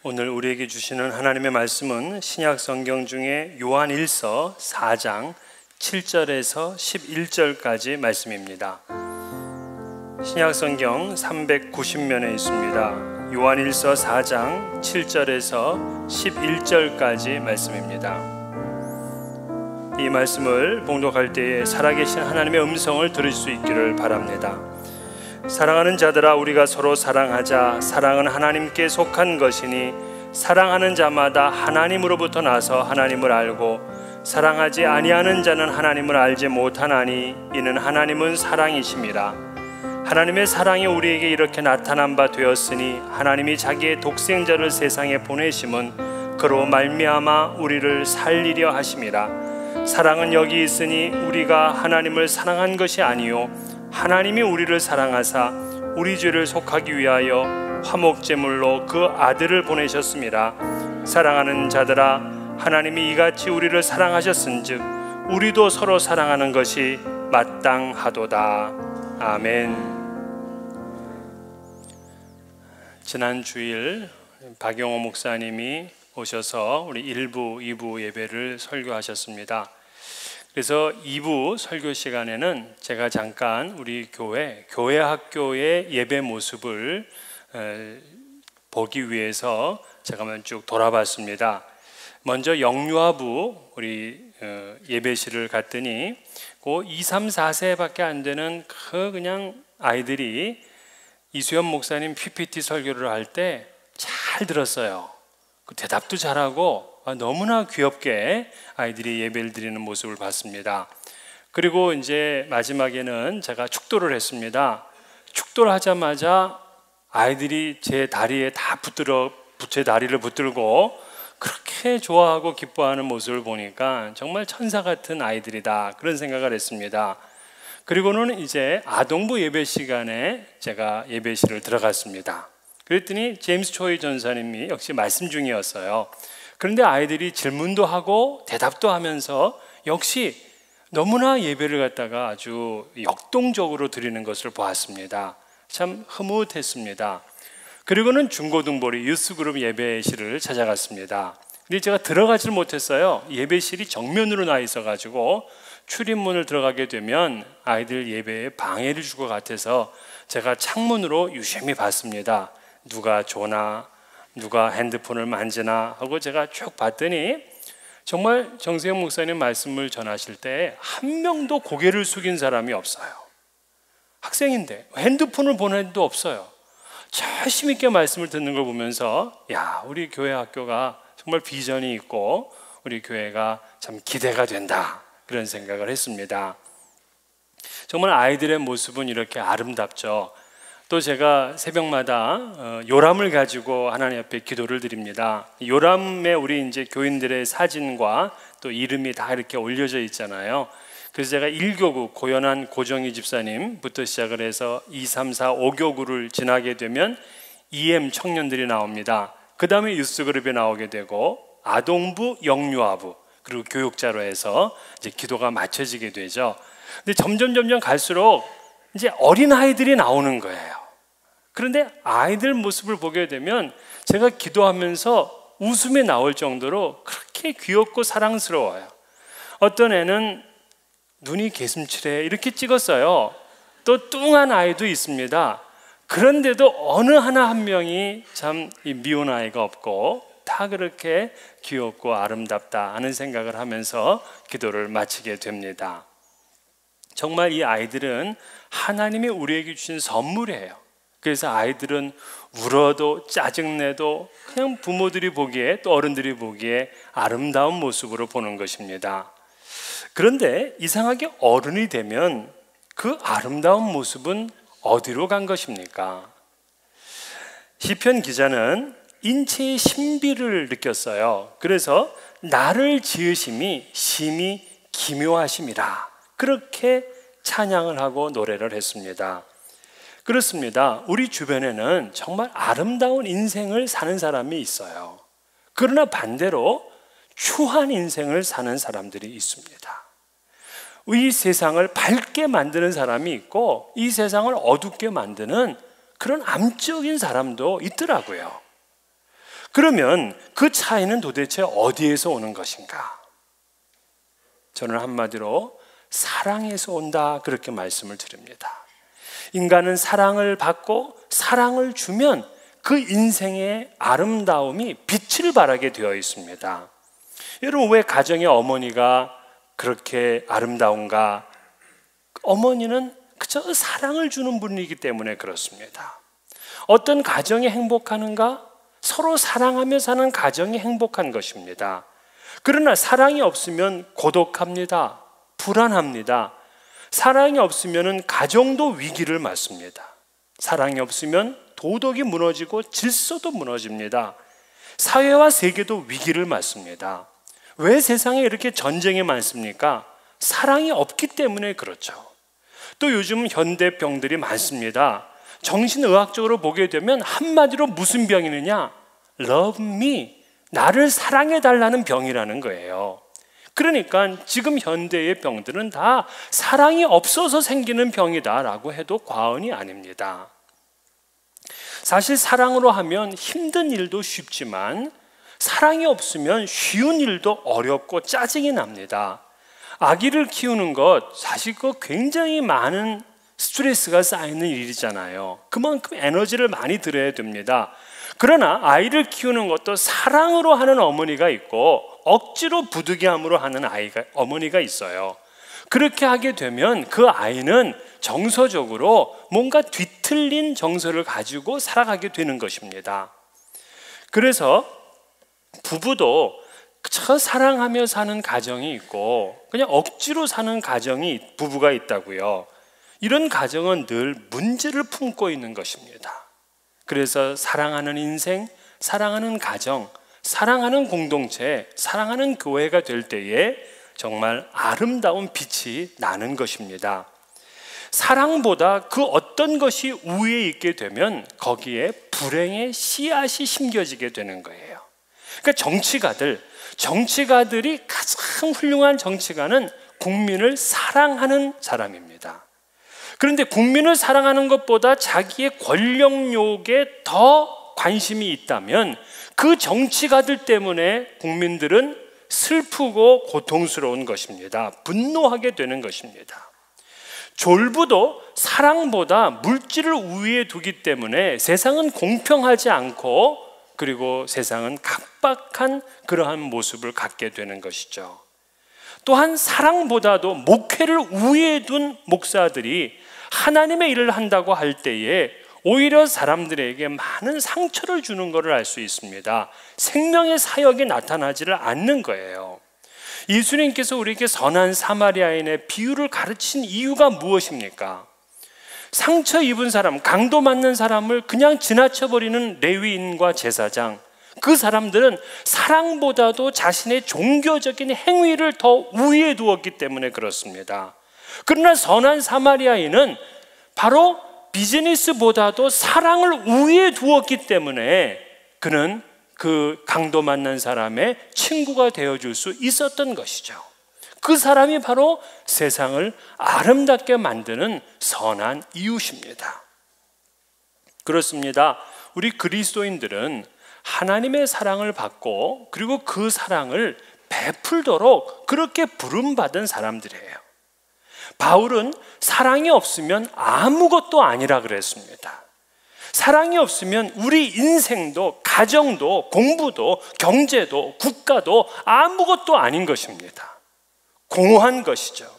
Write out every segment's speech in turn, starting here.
오늘 우리에게 주시는 하나님의 말씀은 신약 성경 중에 요한일서 4장 7절에서 11절까지 말씀입니다. 신약 성경 390면에 있습니다. 요한일서 4장 7절에서 11절까지 말씀입니다. 이 말씀을 봉독할 때에 살아계신 하나님의 음성을 들을 수 있기를 바랍니다. 사랑하는 자들아, 우리가 서로 사랑하자. 사랑은 하나님께 속한 것이니 사랑하는 자마다 하나님으로부터 나서 하나님을 알고 사랑하지 아니하는 자는 하나님을 알지 못하나니 이는 하나님은 사랑이심이라. 하나님의 사랑이 우리에게 이렇게 나타난 바 되었으니 하나님이 자기의 독생자를 세상에 보내심은 그로 말미암아 우리를 살리려 하심이라. 사랑은 여기 있으니 우리가 하나님을 사랑한 것이 아니요 하나님이 우리를 사랑하사 우리 죄를 속하기 위하여 화목제물로 그 아들을 보내셨음이라. 사랑하는 자들아, 하나님이 이같이 우리를 사랑하셨은즉 우리도 서로 사랑하는 것이 마땅하도다. 아멘. 지난 주일 박용호 목사님이 오셔서 우리 1부, 2부 예배를 설교하셨습니다. 그래서 2부 설교 시간에는 제가 잠깐 우리 교회 학교의 예배 모습을 보기 위해서 제가 한번 쭉 돌아봤습니다. 먼저 영유아부 우리 예배실을 갔더니 그 2, 3, 4세밖에 안 되는 그냥 아이들이 이수연 목사님 PPT 설교를 할 때 잘 들었어요. 그 대답도 잘하고 너무나 귀엽게 아이들이 예배를 드리는 모습을 봤습니다. 그리고 이제 마지막에는 제가 축도를 했습니다. 축도를 하자마자 아이들이 제 다리에 다 제 다리를 붙들고 그렇게 좋아하고 기뻐하는 모습을 보니까 정말 천사 같은 아이들이다, 그런 생각을 했습니다. 그리고는 이제 아동부 예배 시간에 제가 예배실을 들어갔습니다. 그랬더니 제임스 초이 전사님이 역시 말씀 중이었어요. 그런데 아이들이 질문도 하고 대답도 하면서 역시 너무나 예배를 갖다가 아주 역동적으로 드리는 것을 보았습니다. 참 흐뭇했습니다. 그리고는 중고등부리 유스그룹 예배실을 찾아갔습니다. 근데 제가 들어가질 못했어요. 예배실이 정면으로 나 있어가지고 출입문을 들어가게 되면 아이들 예배에 방해를 줄 것 같아서 제가 창문으로 유심히 봤습니다. 누가 조나 누가 핸드폰을 만지나 하고 제가 쭉 봤더니 정말 정세영 목사님 말씀을 전하실 때 한 명도 고개를 숙인 사람이 없어요. 학생인데 핸드폰을 보는 애도 없어요. 자신 있게 말씀을 듣는 걸 보면서 야, 우리 교회 학교가 정말 비전이 있고 우리 교회가 참 기대가 된다, 그런 생각을 했습니다. 정말 아이들의 모습은 이렇게 아름답죠. 또 제가 새벽마다 요람을 가지고 하나님 앞에 기도를 드립니다. 요람에 우리 이제 교인들의 사진과 또 이름이 다 이렇게 올려져 있잖아요. 그래서 제가 1교구 고연한 고정희 집사님부터 시작을 해서 2, 3, 4, 5교구를 지나게 되면 EM 청년들이 나옵니다. 그 다음에 유스그룹이 나오게 되고 아동부, 영유아부, 그리고 교육자로 해서 이제 기도가 맞춰지게 되죠. 근데 점점 갈수록 이제 어린 아이들이 나오는 거예요. 그런데 아이들 모습을 보게 되면 제가 기도하면서 웃음이 나올 정도로 그렇게 귀엽고 사랑스러워요. 어떤 애는 눈이 개슴츠레 이렇게 찍었어요. 또 뚱한 아이도 있습니다. 그런데도 어느 하나 한 명이 참 미운 아이가 없고 다 그렇게 귀엽고 아름답다 하는 생각을 하면서 기도를 마치게 됩니다. 정말 이 아이들은 하나님이 우리에게 주신 선물이에요. 그래서 아이들은 울어도 짜증내도 그냥 부모들이 보기에 또 어른들이 보기에 아름다운 모습으로 보는 것입니다. 그런데 이상하게 어른이 되면 그 아름다운 모습은 어디로 간 것입니까? 시편 기자는 인체의 신비를 느꼈어요. 그래서 나를 지으심이 심히 기묘하심이라, 그렇게 찬양을 하고 노래를 했습니다. 그렇습니다. 우리 주변에는 정말 아름다운 인생을 사는 사람이 있어요. 그러나 반대로 추한 인생을 사는 사람들이 있습니다. 이 세상을 밝게 만드는 사람이 있고 이 세상을 어둡게 만드는 그런 암적인 사람도 있더라고요. 그러면 그 차이는 도대체 어디에서 오는 것인가? 저는 한마디로 사랑에서 온다, 그렇게 말씀을 드립니다. 인간은 사랑을 받고 사랑을 주면 그 인생의 아름다움이 빛을 발하게 되어 있습니다. 여러분, 왜 가정의 어머니가 그렇게 아름다운가? 어머니는 그저 사랑을 주는 분이기 때문에 그렇습니다. 어떤 가정이 행복하는가? 서로 사랑하며 사는 가정이 행복한 것입니다. 그러나 사랑이 없으면 고독합니다. 불안합니다. 사랑이 없으면 가정도 위기를 맞습니다. 사랑이 없으면 도덕이 무너지고 질서도 무너집니다. 사회와 세계도 위기를 맞습니다. 왜 세상에 이렇게 전쟁이 많습니까? 사랑이 없기 때문에 그렇죠. 또 요즘 현대병들이 많습니다. 정신의학적으로 보게 되면 한마디로 무슨 병이느냐? Love me, 나를 사랑해달라는 병이라는 거예요. 그러니까 지금 현대의 병들은 다 사랑이 없어서 생기는 병이다라고 해도 과언이 아닙니다. 사실 사랑으로 하면 힘든 일도 쉽지만 사랑이 없으면 쉬운 일도 어렵고 짜증이 납니다. 아기를 키우는 것, 사실 그 굉장히 많은 스트레스가 쌓이는 일이잖아요. 그만큼 에너지를 많이 들여야 됩니다. 그러나 아이를 키우는 것도 사랑으로 하는 어머니가 있고 억지로 부득이함으로 하는 어머니가 있어요. 그렇게 하게 되면 그 아이는 정서적으로 뭔가 뒤틀린 정서를 가지고 살아가게 되는 것입니다. 그래서 부부도 그저 사랑하며 사는 가정이 있고 그냥 억지로 사는 부부가 있다고요. 이런 가정은 늘 문제를 품고 있는 것입니다. 그래서 사랑하는 인생, 사랑하는 가정, 사랑하는 공동체, 사랑하는 교회가 될 때에 정말 아름다운 빛이 나는 것입니다. 사랑보다 그 어떤 것이 우위에 있게 되면 거기에 불행의 씨앗이 심겨지게 되는 거예요. 그러니까 정치가들이 가장 훌륭한 정치가는 국민을 사랑하는 사람입니다. 그런데 국민을 사랑하는 것보다 자기의 권력욕에 더 관심이 있다면 그 정치가들 때문에 국민들은 슬프고 고통스러운 것입니다. 분노하게 되는 것입니다. 졸부도 사랑보다 물질을 우위에 두기 때문에 세상은 공평하지 않고 그리고 세상은 각박한 그러한 모습을 갖게 되는 것이죠. 또한 사랑보다도 목회를 우위에 둔 목사들이 하나님의 일을 한다고 할 때에 오히려 사람들에게 많은 상처를 주는 것을 알 수 있습니다. 생명의 사역이 나타나지를 않는 거예요. 예수님께서 우리에게 선한 사마리아인의 비유를 가르친 이유가 무엇입니까? 상처 입은 사람, 강도 맞는 사람을 그냥 지나쳐버리는 레위인과 제사장, 그 사람들은 사랑보다도 자신의 종교적인 행위를 더 우위에 두었기 때문에 그렇습니다. 그러나 선한 사마리아인은 바로 비즈니스보다도 사랑을 우위에 두었기 때문에 그는 그 강도 만난 사람의 친구가 되어줄 수 있었던 것이죠. 그 사람이 바로 세상을 아름답게 만드는 선한 이웃입니다. 그렇습니다. 우리 그리스도인들은 하나님의 사랑을 받고 그리고 그 사랑을 베풀도록 그렇게 부름받은 사람들이에요. 바울은 사랑이 없으면 아무것도 아니라 그랬습니다. 사랑이 없으면 우리 인생도 가정도 공부도 경제도 국가도 아무것도 아닌 것입니다. 공허한 것이죠.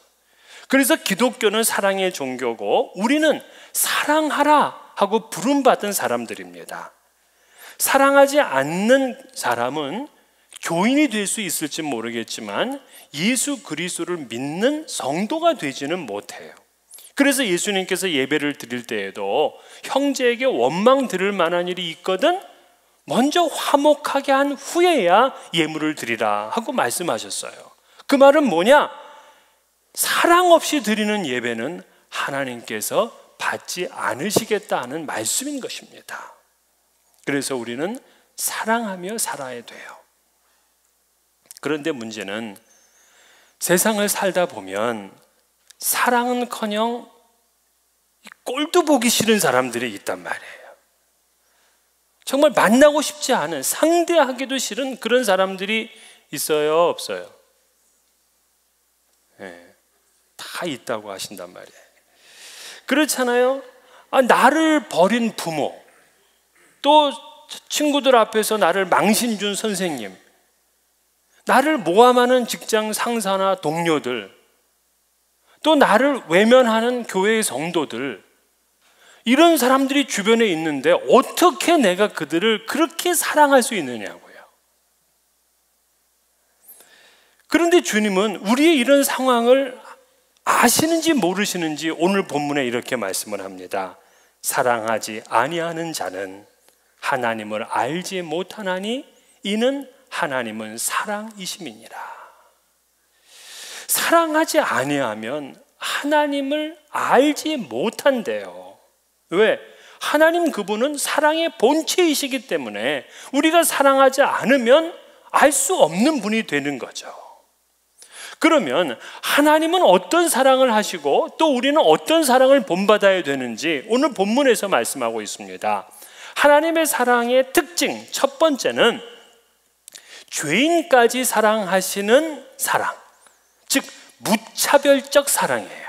그래서 기독교는 사랑의 종교고 우리는 사랑하라 하고 부름받은 사람들입니다. 사랑하지 않는 사람은 교인이 될 수 있을지 모르겠지만 예수 그리스도를 믿는 성도가 되지는 못해요. 그래서 예수님께서 예배를 드릴 때에도 형제에게 원망 들을 만한 일이 있거든 먼저 화목하게 한 후에야 예물을 드리라 하고 말씀하셨어요. 그 말은 뭐냐? 사랑 없이 드리는 예배는 하나님께서 받지 않으시겠다는 말씀인 것입니다. 그래서 우리는 사랑하며 살아야 돼요. 그런데 문제는 세상을 살다 보면 사랑은커녕 꼴도 보기 싫은 사람들이 있단 말이에요. 정말 만나고 싶지 않은, 상대하기도 싫은 그런 사람들이 있어요, 없어요? 네, 다 있다고 하신단 말이에요. 그렇잖아요. 나를 버린 부모, 또 친구들 앞에서 나를 망신 준 선생님, 나를 모함하는 직장 상사나 동료들, 또 나를 외면하는 교회의 성도들, 이런 사람들이 주변에 있는데 어떻게 내가 그들을 그렇게 사랑할 수 있느냐고요. 그런데 주님은 우리의 이런 상황을 아시는지 모르시는지 오늘 본문에 이렇게 말씀을 합니다. 사랑하지 아니하는 자는 하나님을 알지 못하나니 이는 하나님은 사랑이심이니라. 사랑하지 아니하면 하나님을 알지 못한대요. 왜? 하나님 그분은 사랑의 본체이시기 때문에 우리가 사랑하지 않으면 알 수 없는 분이 되는 거죠. 그러면 하나님은 어떤 사랑을 하시고 또 우리는 어떤 사랑을 본받아야 되는지 오늘 본문에서 말씀하고 있습니다. 하나님의 사랑의 특징 첫 번째는 죄인까지 사랑하시는 사랑, 즉 무차별적 사랑이에요.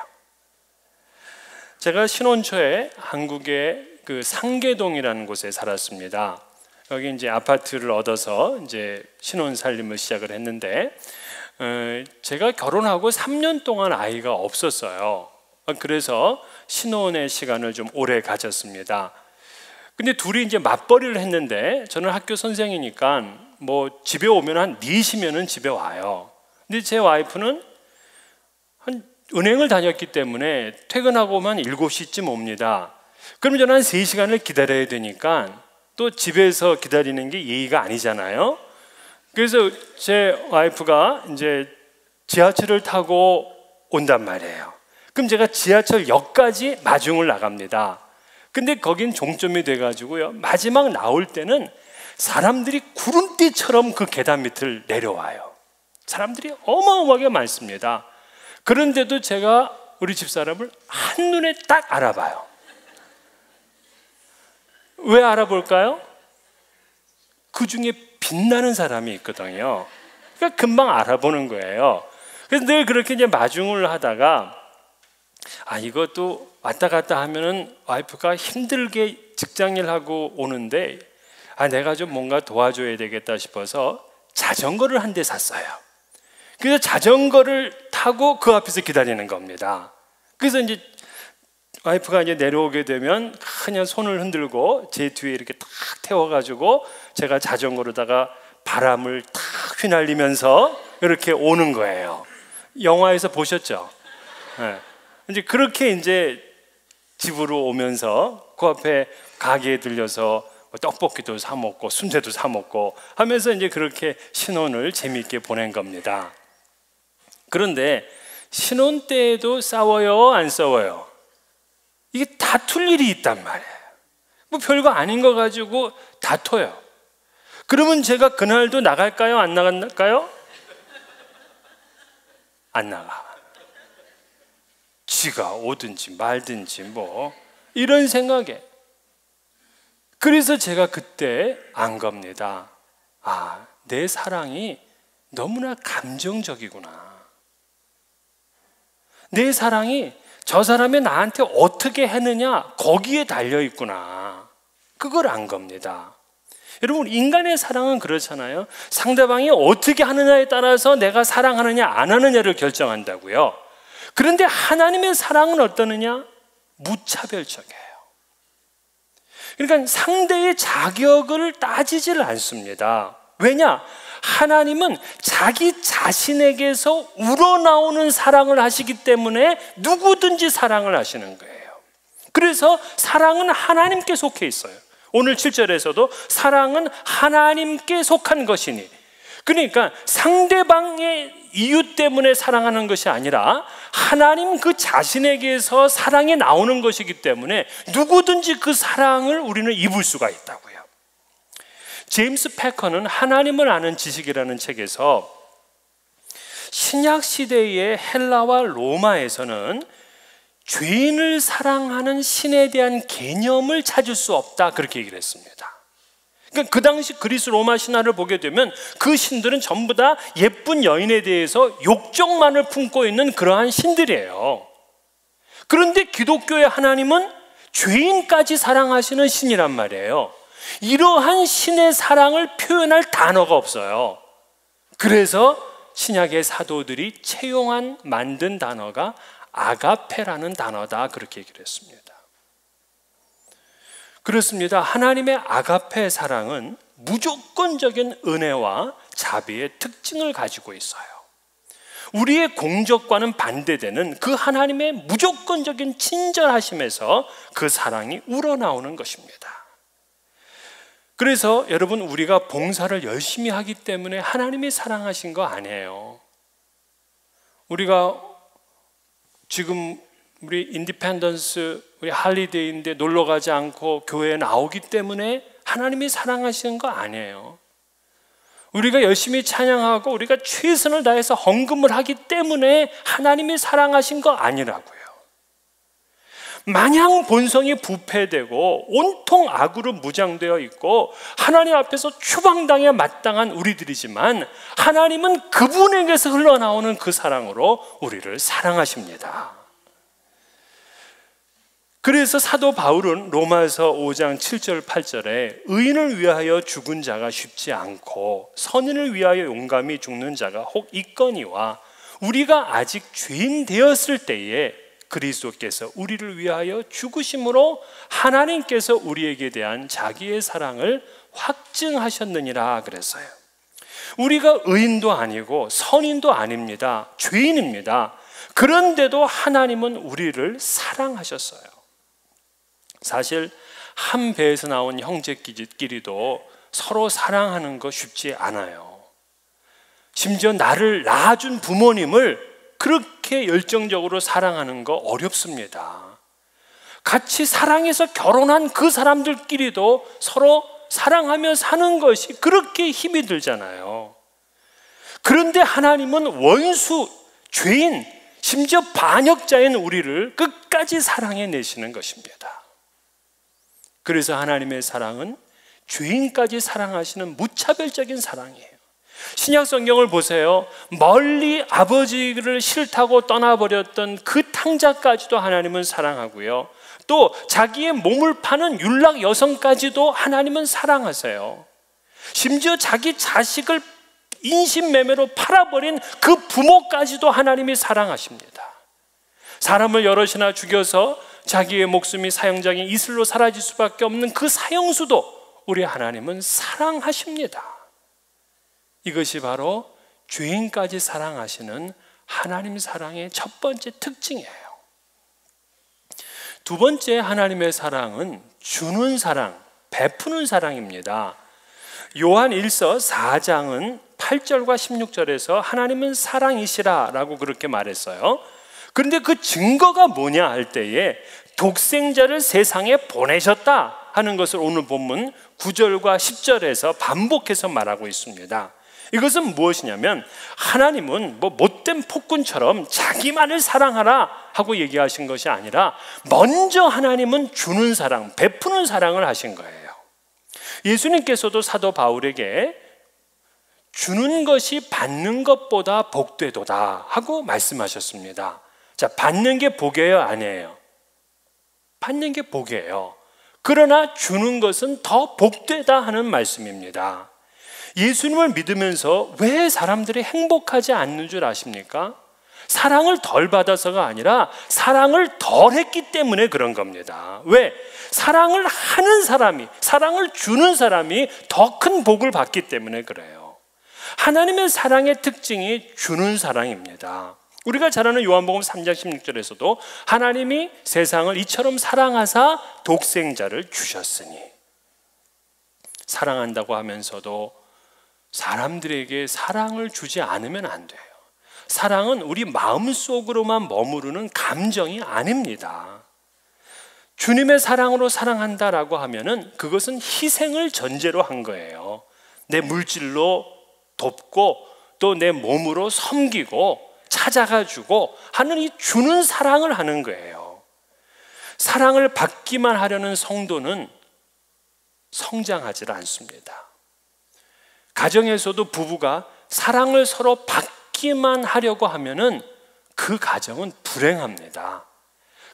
제가 신혼 초에 한국의 그 상계동이라는 곳에 살았습니다. 여기 이제 아파트를 얻어서 이제 신혼 살림을 시작을 했는데 제가 결혼하고 3년 동안 아이가 없었어요. 그래서 신혼의 시간을 좀 오래 가졌습니다. 근데 둘이 이제 맞벌이를 했는데 저는 학교 선생이니까 뭐 집에 오면 한 4시면은 집에 와요. 근데 제 와이프는 한 은행을 다녔기 때문에 퇴근하고 오면 7시쯤 옵니다. 그럼 저는 한 3시간을 기다려야 되니까 또 집에서 기다리는 게 예의가 아니잖아요. 그래서 제 와이프가 이제 지하철을 타고 온단 말이에요. 그럼 제가 지하철역까지 마중을 나갑니다. 근데 거긴 종점이 돼가지고요, 마지막 나올 때는 사람들이 구름띠처럼 그 계단 밑을 내려와요. 사람들이 어마어마하게 많습니다. 그런데도 제가 우리 집사람을 한눈에 딱 알아봐요. 왜 알아볼까요? 그 중에 빛나는 사람이 있거든요. 그러니까 금방 알아보는 거예요. 그래서 늘 그렇게 이제 마중을 하다가 이것도 왔다 갔다 하면은 와이프가 힘들게 직장일 하고 오는데 내가 좀 뭔가 도와줘야 되겠다 싶어서 자전거를 한 대 샀어요. 그래서 자전거를 타고 그 앞에서 기다리는 겁니다. 그래서 이제 와이프가 이제 내려오게 되면 그냥 손을 흔들고 제 뒤에 이렇게 탁 태워가지고 제가 자전거로다가 바람을 탁 휘날리면서 이렇게 오는 거예요. 영화에서 보셨죠? 네. 이제 그렇게 이제 집으로 오면서 그 앞에 가게에 들려서 떡볶이도 사 먹고 순대도 사 먹고 하면서 이제 그렇게 신혼을 재미있게 보낸 겁니다. 그런데 신혼 때에도 싸워요, 안 싸워요? 이게 다툴 일이 있단 말이에요. 뭐 별거 아닌 거 가지고 다퉈요. 그러면 제가 그날도 나갈까요, 안 나갈까요? 안 나가. 지가 오든지 말든지 뭐 이런 생각에. 그래서 제가 그때 안 겁니다. 내 사랑이 너무나 감정적이구나. 내 사랑이 저 사람이 나한테 어떻게 했느냐 거기에 달려있구나. 그걸 안 겁니다. 여러분, 인간의 사랑은 그렇잖아요. 상대방이 어떻게 하느냐에 따라서 내가 사랑하느냐 안 하느냐를 결정한다고요. 그런데 하나님의 사랑은 어떠느냐? 무차별적이에요. 그러니까 상대의 자격을 따지질 않습니다. 왜냐? 하나님은 자기 자신에게서 우러나오는 사랑을 하시기 때문에 누구든지 사랑을 하시는 거예요. 그래서 사랑은 하나님께 속해 있어요. 오늘 7절에서도 사랑은 하나님께 속한 것이니, 그러니까 상대방의 이유 때문에 사랑하는 것이 아니라 하나님 그 자신에게서 사랑이 나오는 것이기 때문에 누구든지 그 사랑을 우리는 입을 수가 있다고요. 제임스 패커는 하나님을 아는 지식이라는 책에서 신약 시대의 헬라와 로마에서는 죄인을 사랑하는 신에 대한 개념을 찾을 수 없다, 그렇게 얘기를 했습니다. 그러니까 그 당시 그리스 로마 신화를 보게 되면 그 신들은 전부 다 예쁜 여인에 대해서 욕정만을 품고 있는 그러한 신들이에요. 그런데 기독교의 하나님은 죄인까지 사랑하시는 신이란 말이에요. 이러한 신의 사랑을 표현할 단어가 없어요. 그래서 신약의 사도들이 만든 단어가 아가페라는 단어다, 그렇게 얘기를 했습니다. 그렇습니다. 하나님의 아가페 사랑은 무조건적인 은혜와 자비의 특징을 가지고 있어요. 우리의 공적과는 반대되는 그 하나님의 무조건적인 친절하심에서 그 사랑이 우러나오는 것입니다. 그래서 여러분, 우리가 봉사를 열심히 하기 때문에 하나님이 사랑하신 거 아니에요. 우리가 지금 우리 인디펜던스, 우리 할리데이인데 놀러 가지 않고 교회에 나오기 때문에 하나님이 사랑하시는 거 아니에요. 우리가 열심히 찬양하고 우리가 최선을 다해서 헌금을 하기 때문에 하나님이 사랑하신 거 아니라고요. 마냥 본성이 부패되고 온통 악으로 무장되어 있고 하나님 앞에서 추방당에 마땅한 우리들이지만 하나님은 그분에게서 흘러나오는 그 사랑으로 우리를 사랑하십니다. 그래서 사도 바울은 로마서 5장 7절 8절에 의인을 위하여 죽은 자가 쉽지 않고 선인을 위하여 용감히 죽는 자가 혹 있거니와 우리가 아직 죄인 되었을 때에 그리스도께서 우리를 위하여 죽으심으로 하나님께서 우리에게 대한 자기의 사랑을 확증하셨느니라 그랬어요. 우리가 의인도 아니고 선인도 아닙니다. 죄인입니다. 그런데도 하나님은 우리를 사랑하셨어요. 사실 한 배에서 나온 형제끼리도 서로 사랑하는 거 쉽지 않아요. 심지어 나를 낳아준 부모님을 그렇게 열정적으로 사랑하는 거 어렵습니다. 같이 사랑해서 결혼한 그 사람들끼리도 서로 사랑하며 사는 것이 그렇게 힘이 들잖아요. 그런데 하나님은 원수, 죄인, 심지어 반역자인 우리를 끝까지 사랑해내시는 것입니다. 그래서 하나님의 사랑은 죄인까지 사랑하시는 무차별적인 사랑이에요. 신약 성경을 보세요. 멀리 아버지를 싫다고 떠나버렸던 그 탕자까지도 하나님은 사랑하고요. 또 자기의 몸을 파는 율락 여성까지도 하나님은 사랑하세요. 심지어 자기 자식을 인신매매로 팔아버린 그 부모까지도 하나님이 사랑하십니다. 사람을 여럿이나 죽여서 자기의 목숨이 사형장에 이슬로 사라질 수밖에 없는 그 사형수도 우리 하나님은 사랑하십니다. 이것이 바로 죄인까지 사랑하시는 하나님 사랑의 첫 번째 특징이에요. 두 번째 하나님의 사랑은 주는 사랑, 베푸는 사랑입니다. 요한 1서 4장은 8절과 16절에서 하나님은 사랑이시라 라고 그렇게 말했어요. 그런데 그 증거가 뭐냐 할 때에 독생자를 세상에 보내셨다 하는 것을 오늘 본문 9절과 10절에서 반복해서 말하고 있습니다. 이것은 무엇이냐면 하나님은 못된 폭군처럼 자기만을 사랑하라 하고 얘기하신 것이 아니라 먼저 하나님은 주는 사랑, 베푸는 사랑을 하신 거예요. 예수님께서도 사도 바울에게 주는 것이 받는 것보다 복되도다 하고 말씀하셨습니다. 자, 받는 게 복이에요, 아니에요? 받는 게 복이에요. 그러나 주는 것은 더 복되다 하는 말씀입니다. 예수님을 믿으면서 왜 사람들이 행복하지 않는 줄 아십니까? 사랑을 덜 받아서가 아니라 사랑을 덜 했기 때문에 그런 겁니다. 왜? 사랑을 하는 사람이, 사랑을 주는 사람이 더 큰 복을 받기 때문에 그래요. 하나님의 사랑의 특징이 주는 사랑입니다. 우리가 잘 아는 요한복음 3장 16절에서도 하나님이 세상을 이처럼 사랑하사 독생자를 주셨으니, 사랑한다고 하면서도 사람들에게 사랑을 주지 않으면 안 돼요. 사랑은 우리 마음속으로만 머무르는 감정이 아닙니다. 주님의 사랑으로 사랑한다라고 하면은 그것은 희생을 전제로 한 거예요. 내 물질로 돕고 또 내 몸으로 섬기고 찾아가 주고 하는 이 주는 사랑을 하는 거예요. 사랑을 받기만 하려는 성도는 성장하지 않습니다. 가정에서도 부부가 사랑을 서로 받기만 하려고 하면은 그 가정은 불행합니다.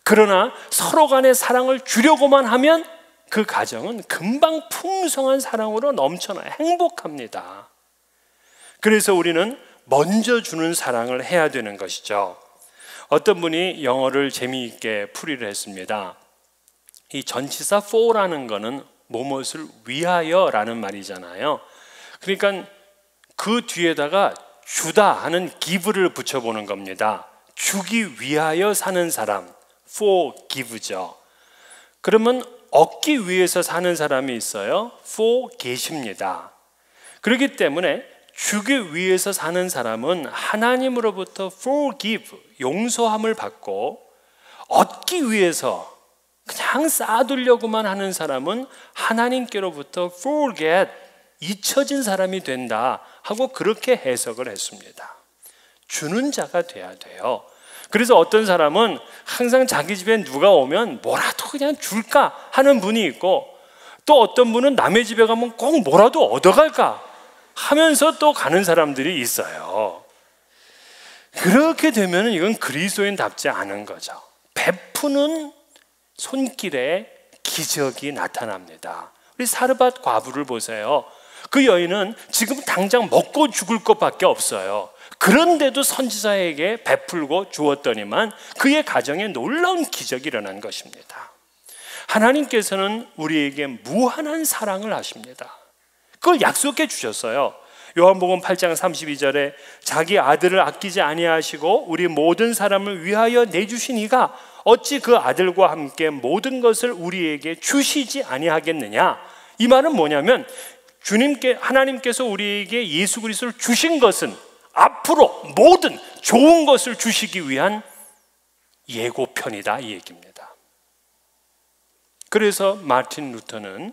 그러나 서로 간의 사랑을 주려고만 하면 그 가정은 금방 풍성한 사랑으로 넘쳐나요. 행복합니다. 그래서 우리는 먼저 주는 사랑을 해야 되는 것이죠. 어떤 분이 영어를 재미있게 풀이를 했습니다. 이 전치사 for라는 거는 무엇을 위하여라는 말이잖아요. 그러니까 그 뒤에다가 주다 하는 give를 붙여보는 겁니다. 주기 위하여 사는 사람, for give죠. 그러면 얻기 위해서 사는 사람이 있어요. for get입니다. 그렇기 때문에 주기 위해서 사는 사람은 하나님으로부터 forgive, 용서함을 받고, 얻기 위해서 그냥 쌓아두려고만 하는 사람은 하나님께로부터 forget, 잊혀진 사람이 된다 하고 그렇게 해석을 했습니다. 주는 자가 돼야 돼요. 그래서 어떤 사람은 항상 자기 집에 누가 오면 뭐라도 그냥 줄까 하는 분이 있고, 또 어떤 분은 남의 집에 가면 꼭 뭐라도 얻어갈까 하면서 또 가는 사람들이 있어요. 그렇게 되면 이건 그리스도인답지 않은 거죠. 베푸는 손길에 기적이 나타납니다. 우리 사르밧 과부를 보세요. 그 여인은 지금 당장 먹고 죽을 것밖에 없어요. 그런데도 선지자에게 베풀고 주었더니만 그의 가정에 놀라운 기적이 일어난 것입니다. 하나님께서는 우리에게 무한한 사랑을 하십니다. 그걸 약속해 주셨어요. 요한복음 8장 32절에 자기 아들을 아끼지 아니하시고 우리 모든 사람을 위하여 내주신 이가 어찌 그 아들과 함께 모든 것을 우리에게 주시지 아니하겠느냐. 이 말은 뭐냐면 하나님께서 우리에게 예수 그리스도를 주신 것은 앞으로 모든 좋은 것을 주시기 위한 예고편이다, 이 얘기입니다. 그래서 마틴 루터는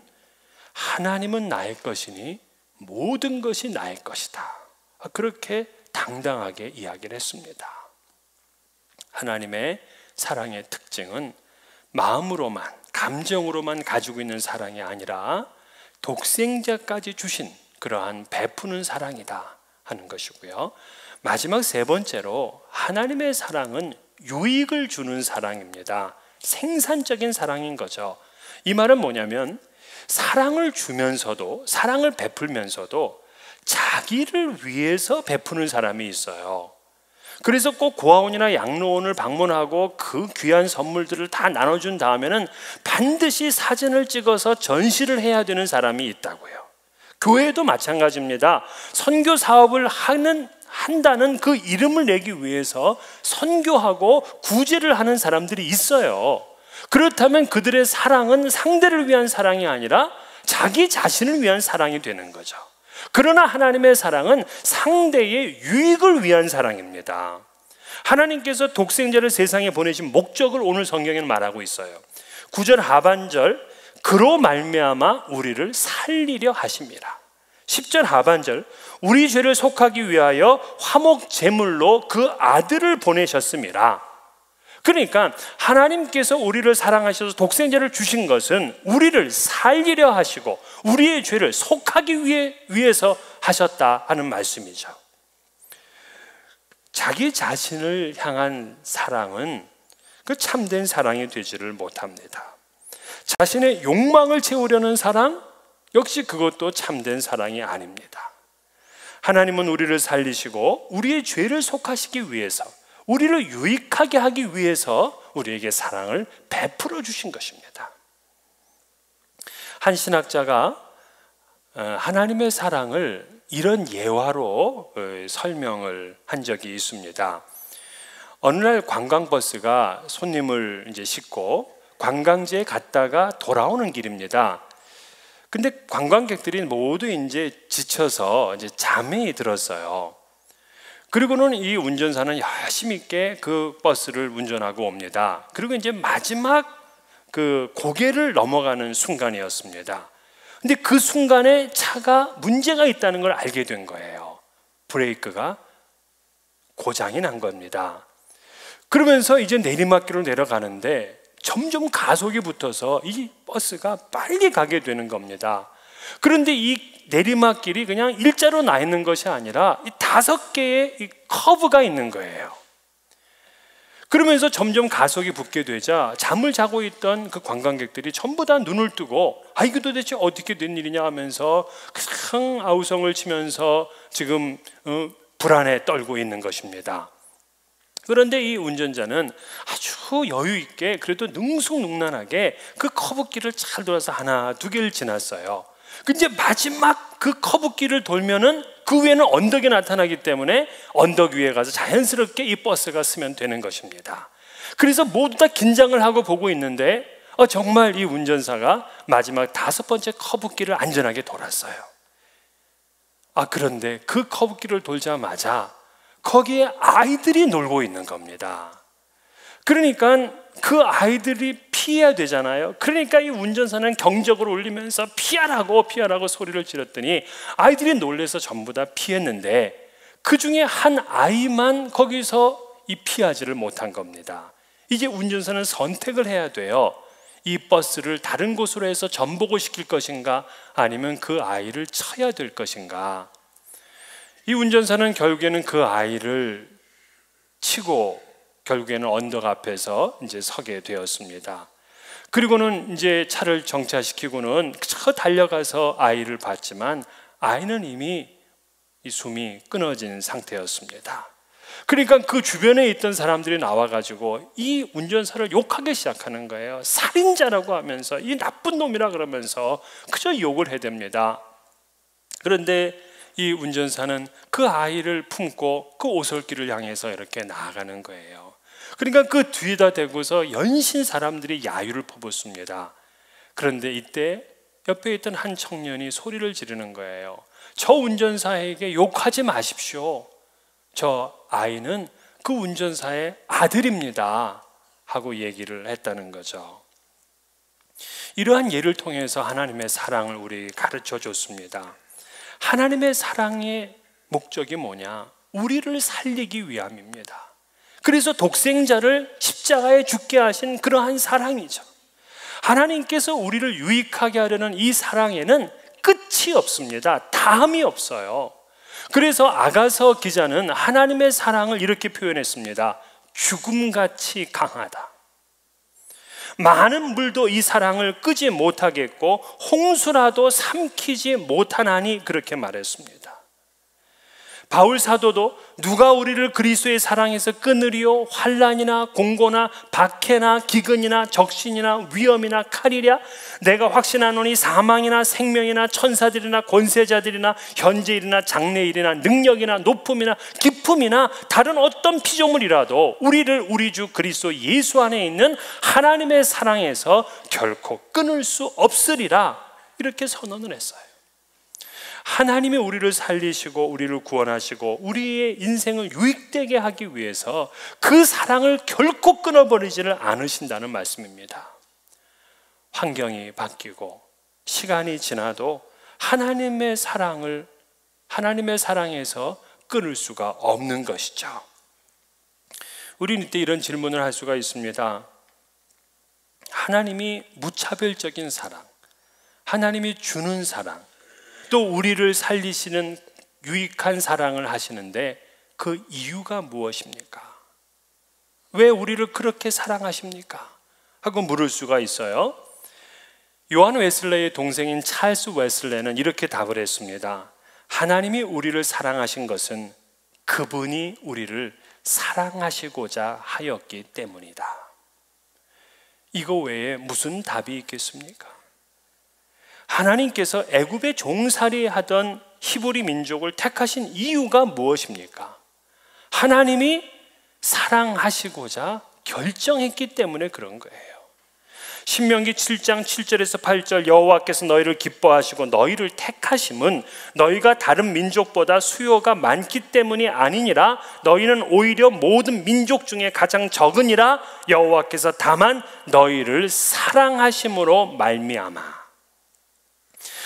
하나님은 나의 것이니 모든 것이 나의 것이다, 그렇게 당당하게 이야기를 했습니다. 하나님의 사랑의 특징은 마음으로만, 감정으로만 가지고 있는 사랑이 아니라 독생자까지 주신 그러한 베푸는 사랑이다 하는 것이고요. 마지막 세 번째로 하나님의 사랑은 유익을 주는 사랑입니다. 생산적인 사랑인 거죠. 이 말은 뭐냐면 사랑을 주면서도, 사랑을 베풀면서도 자기를 위해서 베푸는 사람이 있어요. 그래서 꼭 고아원이나 양로원을 방문하고 그 귀한 선물들을 다 나눠준 다음에는 반드시 사진을 찍어서 전시를 해야 되는 사람이 있다고요. 교회도 마찬가지입니다. 선교 사업을 한다는 그 이름을 내기 위해서 선교하고 구제를 하는 사람들이 있어요. 그렇다면 그들의 사랑은 상대를 위한 사랑이 아니라 자기 자신을 위한 사랑이 되는 거죠. 그러나 하나님의 사랑은 상대의 유익을 위한 사랑입니다. 하나님께서 독생자를 세상에 보내신 목적을 오늘 성경에는 말하고 있어요. 9절 하반절, 그로 말미암아 우리를 살리려 하심이라. 10절 하반절, 우리 죄를 속하기 위하여 화목 제물로 그 아들을 보내셨음이라. 그러니까 하나님께서 우리를 사랑하셔서 독생자를 주신 것은 우리를 살리려 하시고 우리의 죄를 속하기 위해서 하셨다 하는 말씀이죠. 자기 자신을 향한 사랑은 그 참된 사랑이 되지를 못합니다. 자신의 욕망을 채우려는 사랑, 역시 그것도 참된 사랑이 아닙니다. 하나님은 우리를 살리시고 우리의 죄를 속하시기 위해서, 우리를 유익하게 하기 위해서 우리에게 사랑을 베풀어 주신 것입니다. 한 신학자가 하나님의 사랑을 이런 예화로 설명을 한 적이 있습니다. 어느 날 관광버스가 손님을 이제 싣고 관광지에 갔다가 돌아오는 길입니다. 근데 관광객들이 모두 이제 지쳐서 이제 잠에 들었어요. 그리고는 이 운전사는 열심히 있게 그 버스를 운전하고 옵니다. 그리고 이제 마지막 그 고개를 넘어가는 순간이었습니다. 근데 그 순간에 차가 문제가 있다는 걸 알게 된 거예요. 브레이크가 고장이 난 겁니다. 그러면서 이제 내리막길로 내려가는데 점점 가속이 붙어서 이 버스가 빨리 가게 되는 겁니다. 그런데 이 내리막길이 그냥 일자로 나 있는 것이 아니라 이 5개의 이 커브가 있는 거예요. 그러면서 점점 가속이 붙게 되자 잠을 자고 있던 그 관광객들이 전부 다 눈을 뜨고 이거 도대체 어떻게 된 일이냐 하면서 그냥 아우성을 치면서 지금 불안에 떨고 있는 것입니다. 그런데 이 운전자는 아주 여유 있게 그래도 능숙능란하게 그 커브길을 잘 돌아서 하나, 2개를 지났어요. 근데 마지막 그 커브길을 돌면은 그 위에는 언덕이 나타나기 때문에 언덕 위에 가서 자연스럽게 이 버스가 쓰면 되는 것입니다. 그래서 모두 다 긴장을 하고 보고 있는데 정말 이 운전사가 마지막 5번째 커브길을 안전하게 돌았어요. 그런데 그 커브길을 돌자마자 거기에 아이들이 놀고 있는 겁니다. 그러니까 그 아이들이 피해야 되잖아요. 그러니까 이 운전사는 경적을 울리면서 피하라고 소리를 질렀더니 아이들이 놀래서 전부 다 피했는데 그 중에 한 아이만 거기서 이 피하지를 못한 겁니다. 이제 운전사는 선택을 해야 돼요. 이 버스를 다른 곳으로 해서 전복을 시킬 것인가 아니면 그 아이를 쳐야 될 것인가. 이 운전사는 결국에는 그 아이를 치고 결국에는 언덕 앞에서 이제 서게 되었습니다. 그리고는 이제 차를 정차시키고는 저 달려가서 아이를 봤지만 아이는 이미 이 숨이 끊어진 상태였습니다. 그러니까 그 주변에 있던 사람들이 나와가지고 이 운전사를 욕하기 시작하는 거예요. 살인자라고 하면서 이 나쁜 놈이라 그러면서 그저 욕을 해댑니다. 그런데 이 운전사는 그 아이를 품고 그 오솔길을 향해서 이렇게 나아가는 거예요. 그러니까 그 뒤에다 대고서 연신 사람들이 야유를 퍼붓습니다. 그런데 이때 옆에 있던 한 청년이 소리를 지르는 거예요. 저 운전사에게 욕하지 마십시오. 저 아이는 그 운전사의 아들입니다 하고 얘기를 했다는 거죠. 이러한 예를 통해서 하나님의 사랑을 우리 가르쳐 줬습니다. 하나님의 사랑의 목적이 뭐냐? 우리를 살리기 위함입니다. 그래서 독생자를 십자가에 죽게 하신 그러한 사랑이죠. 하나님께서 우리를 유익하게 하려는 이 사랑에는 끝이 없습니다. 다음이 없어요. 그래서 아가서 기자는 하나님의 사랑을 이렇게 표현했습니다. 죽음같이 강하다. 많은 물도 이 사랑을 끄지 못하겠고 홍수라도 삼키지 못하나니 그렇게 말했습니다. 바울 사도도 누가 우리를 그리스도의 사랑에서 끊으리요? 환난이나 공고나 박해나 기근이나 적신이나 위험이나 칼이랴? 내가 확신하노니 사망이나 생명이나 천사들이나 권세자들이나 현재일이나 장래일이나 능력이나 높음이나 기품이나 다른 어떤 피조물이라도 우리를 우리 주 그리스도 예수 안에 있는 하나님의 사랑에서 결코 끊을 수 없으리라, 이렇게 선언을 했어요. 하나님이 우리를 살리시고 우리를 구원하시고 우리의 인생을 유익되게 하기 위해서 그 사랑을 결코 끊어버리지를 않으신다는 말씀입니다. 환경이 바뀌고 시간이 지나도 하나님의 사랑에서 끊을 수가 없는 것이죠. 우리는 이때 이런 질문을 할 수가 있습니다. 하나님이 무차별적인 사랑, 하나님이 주는 사랑, 또 우리를 살리시는 유익한 사랑을 하시는데 그 이유가 무엇입니까? 왜 우리를 그렇게 사랑하십니까? 하고 물을 수가 있어요. 요한 웨슬레의 동생인 찰스 웨슬레는 이렇게 답을 했습니다. 하나님이 우리를 사랑하신 것은 그분이 우리를 사랑하시고자 하였기 때문이다. 이거 외에 무슨 답이 있겠습니까? 하나님께서 애굽에 종살이 하던 히브리 민족을 택하신 이유가 무엇입니까? 하나님이 사랑하시고자 결정했기 때문에 그런 거예요. 신명기 7장 7절에서 8절 여호와께서 너희를 기뻐하시고 너희를 택하심은 너희가 다른 민족보다 수요가 많기 때문이 아니니라. 너희는 오히려 모든 민족 중에 가장 적으니라. 여호와께서 다만 너희를 사랑하심으로 말미암아.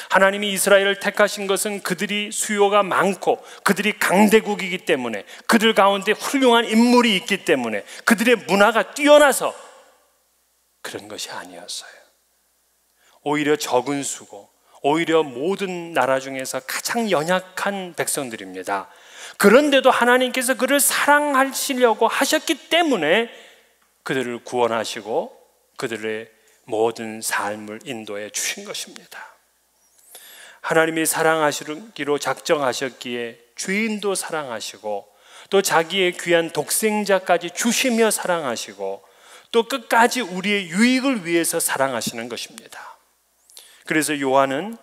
하나님이 이스라엘을 택하신 것은 그들이 수요가 많고 그들이 강대국이기 때문에, 그들 가운데 훌륭한 인물이 있기 때문에, 그들의 문화가 뛰어나서 그런 것이 아니었어요. 오히려 적은 수고, 오히려 모든 나라 중에서 가장 연약한 백성들입니다. 그런데도 하나님께서 그를 사랑하시려고 하셨기 때문에 그들을 구원하시고 그들의 모든 삶을 인도해 주신 것입니다. 하나님이 사랑하시기로 작정하셨기에 죄인도 사랑하시고 또 자기의 귀한 독생자까지 주시며 사랑하시고 또 끝까지 우리의 유익을 위해서 사랑하시는 것입니다. 그래서 요한은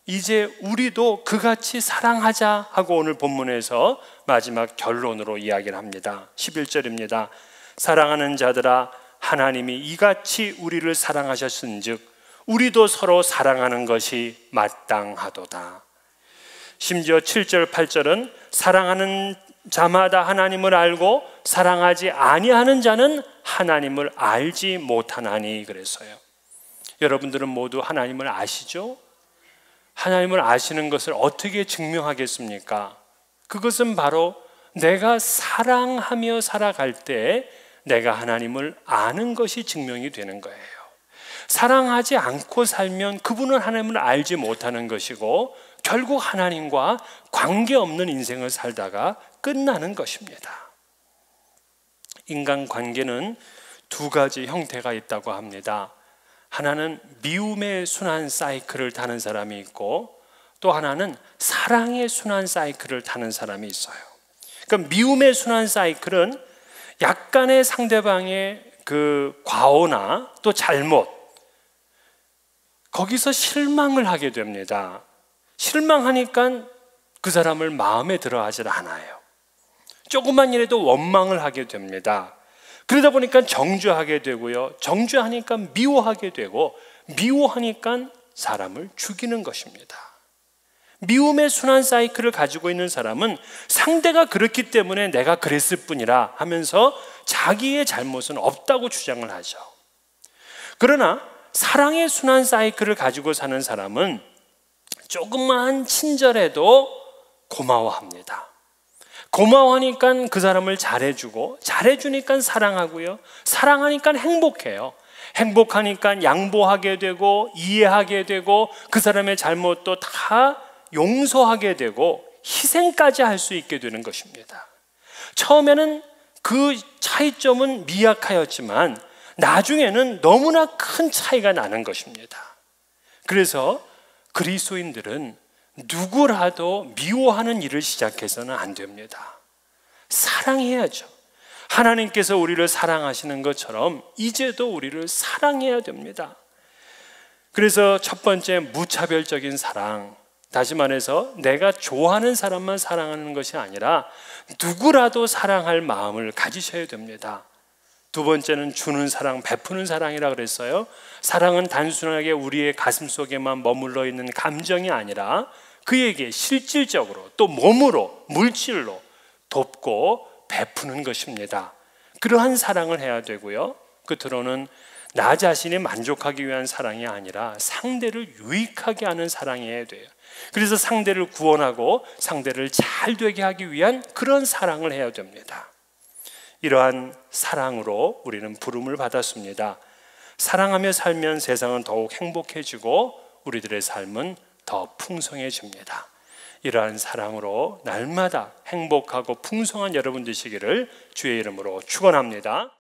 이제 우리도 그같이 사랑하자 하고 오늘 본문에서 마지막 결론으로 이야기를 합니다. 11절입니다. 사랑하는 자들아, 하나님이 이같이 우리를 사랑하셨은즉 우리도 서로 사랑하는 것이 마땅하도다. 심지어 7절 8절은 사랑하는 자마다 하나님을 알고 사랑하지 아니하는 자는 하나님을 알지 못하나니 그랬어요. 여러분들은 모두 하나님을 아시죠? 하나님을 아시는 것을 어떻게 증명하겠습니까? 그것은 바로 내가 사랑하며 살아갈 때 내가 하나님을 아는 것이 증명이 되는 거예요. 사랑하지 않고 살면 그분은 하나님을 알지 못하는 것이고 결국 하나님과 관계없는 인생을 살다가 끝나는 것입니다. 인간관계는 두 가지 형태가 있다고 합니다. 하나는 미움의 순환 사이클을 타는 사람이 있고 또 하나는 사랑의 순환 사이클을 타는 사람이 있어요. 그러니까 미움의 순환 사이클은 약간의 상대방의 그 과오나 또 잘못, 거기서 실망을 하게 됩니다. 실망하니까 그 사람을 마음에 들어 하질 않아요. 조금만 일해도 원망을 하게 됩니다. 그러다 보니까 정죄하게 되고요. 정죄하니까 미워하게 되고 미워하니까 사람을 죽이는 것입니다. 미움의 순환 사이클을 가지고 있는 사람은 상대가 그렇기 때문에 내가 그랬을 뿐이라 하면서 자기의 잘못은 없다고 주장을 하죠. 그러나 사랑의 순환 사이클을 가지고 사는 사람은 조금만 친절해도 고마워합니다. 고마워하니까 그 사람을 잘해주고 잘해주니까 사랑하고요. 사랑하니까 행복해요. 행복하니까 양보하게 되고 이해하게 되고 그 사람의 잘못도 다 용서하게 되고 희생까지 할 수 있게 되는 것입니다. 처음에는 그 차이점은 미약하였지만 나중에는 너무나 큰 차이가 나는 것입니다. 그래서 그리스도인들은 누구라도 미워하는 일을 시작해서는 안 됩니다. 사랑해야죠. 하나님께서 우리를 사랑하시는 것처럼 이제도 우리를 사랑해야 됩니다. 그래서 첫 번째 무차별적인 사랑, 다시 말해서 내가 좋아하는 사람만 사랑하는 것이 아니라 누구라도 사랑할 마음을 가지셔야 됩니다. 두 번째는 주는 사랑, 베푸는 사랑이라 그랬어요. 사랑은 단순하게 우리의 가슴 속에만 머물러 있는 감정이 아니라 그에게 실질적으로 또 몸으로, 물질로 돕고 베푸는 것입니다. 그러한 사랑을 해야 되고요. 끝으로는 나 자신이 만족하기 위한 사랑이 아니라 상대를 유익하게 하는 사랑이어야 돼요. 그래서 상대를 구원하고 상대를 잘 되게 하기 위한 그런 사랑을 해야 됩니다. 이러한 사랑으로 우리는 부름을 받았습니다. 사랑하며 살면 세상은 더욱 행복해지고 우리들의 삶은 더 풍성해집니다. 이러한 사랑으로 날마다 행복하고 풍성한 여러분 되시기를 주의 이름으로 축원합니다.